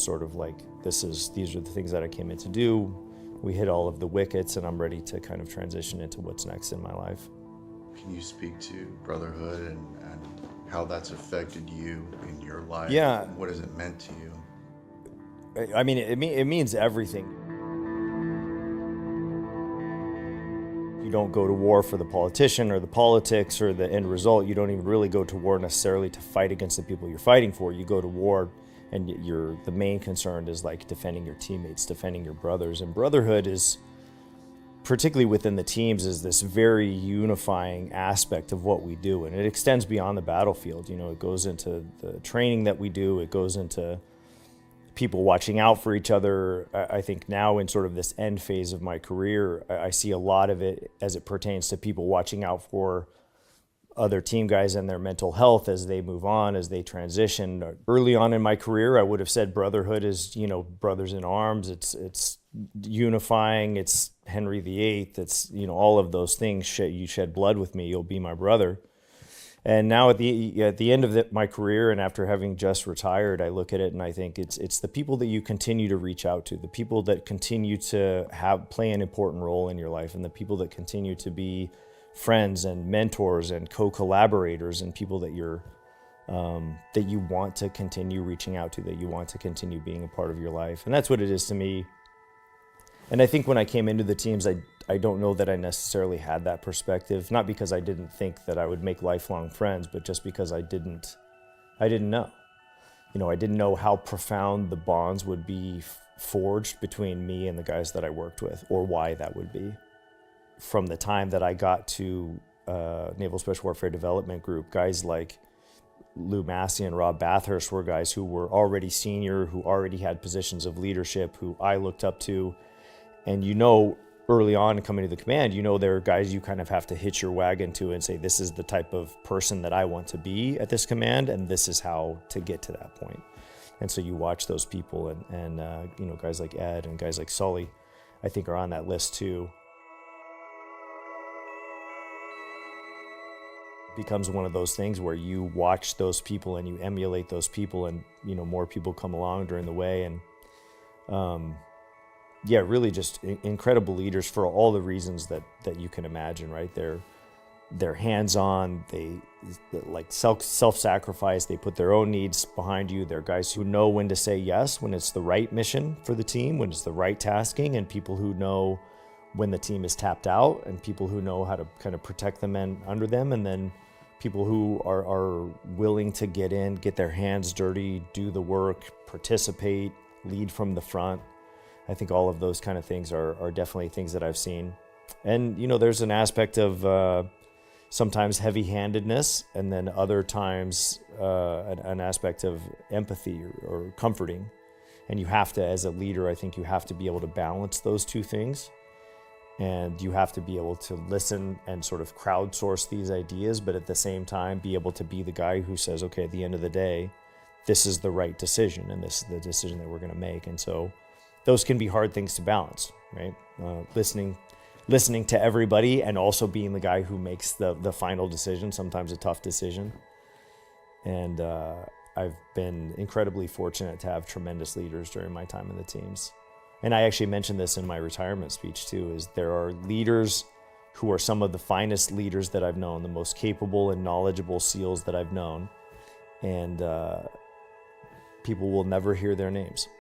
Sort of like, these are the things that I came in to do. We hit all of the wickets, and I'm ready to kind of transition into what's next in my life. Can you speak to Brotherhood and how that's affected you in your life? Yeah, What has it meant to you? I mean, it means everything. You don't go to war for the politician or the politics or the end result. You don't even really go to war necessarily to fight against the people you're fighting for. You go to war and the main concern is like defending your teammates, defending your brothers. And Brotherhood is, particularly within the teams, is this very unifying aspect of what we do. And it extends beyond the battlefield. You know, it goes into the training that we do. It goes into people watching out for each other. I think now in sort of this end phase of my career, I see a lot of it as it pertains to people watching out for other team guys and their mental health as they move on, as they transition. Early on in my career, I would have said Brotherhood is, you know, brothers in arms. It's unifying. It's Henry VIII. It's, you know, all of those things. You shed blood with me, you'll be my brother. And now at the end of my career, and after having just retired, I look at it and I think it's the people that you continue to reach out to, the people that continue to play an important role in your life, and the people that continue to be friends and mentors and co-collaborators, and people that that you want to continue reaching out to, that you want to continue being a part of your life. And that's what it is to me. And I think when I came into the teams, I don't know that I necessarily had that perspective, not because I didn't think that I would make lifelong friends, but just because I didn't know. You know, I didn't know how profound the bonds would be forged between me and the guys that I worked with, or why that would be. From the time that I got to Naval Special Warfare Development Group, guys like Lou Massey and Rob Bathurst were guys who were already senior, who already had positions of leadership, who I looked up to. And you know, early on coming to the command, you know, there are guys you kind of have to hitch your wagon to and say, this is the type of person that I want to be at this command, and this is how to get to that point. And so you watch those people, and you know, guys like Ed and guys like Sully, I think, are on that list too. It becomes one of those things where you watch those people and you emulate those people, and, you know, more people come along during the way. And yeah, really just incredible leaders for all the reasons that you can imagine, right? They're hands-on, they like self-sacrifice, they put their own needs behind you. They're guys who know when to say yes, when it's the right mission for the team, when it's the right tasking, and people who know when the team is tapped out, and people who know how to kind of protect the men under them, and then people who are willing to get in, get their hands dirty, do the work, participate, lead from the front. I think all of those kind of things are definitely things that I've seen. And, you know, there's an aspect of sometimes heavy-handedness, and then other times an aspect of empathy or comforting. And you have to, as a leader, I think you have to be able to balance those two things. And you have to be able to listen and sort of crowdsource these ideas, but at the same time be able to be the guy who says, okay, at the end of the day, this is the right decision, and this is the decision that we're going to make. And so those can be hard things to balance, right? Listening to everybody, and also being the guy who makes the final decision, sometimes a tough decision. And I've been incredibly fortunate to have tremendous leaders during my time in the teams. And I actually mentioned this in my retirement speech too, is there are leaders who are some of the finest leaders that I've known, the most capable and knowledgeable SEALs that I've known. And people will never hear their names.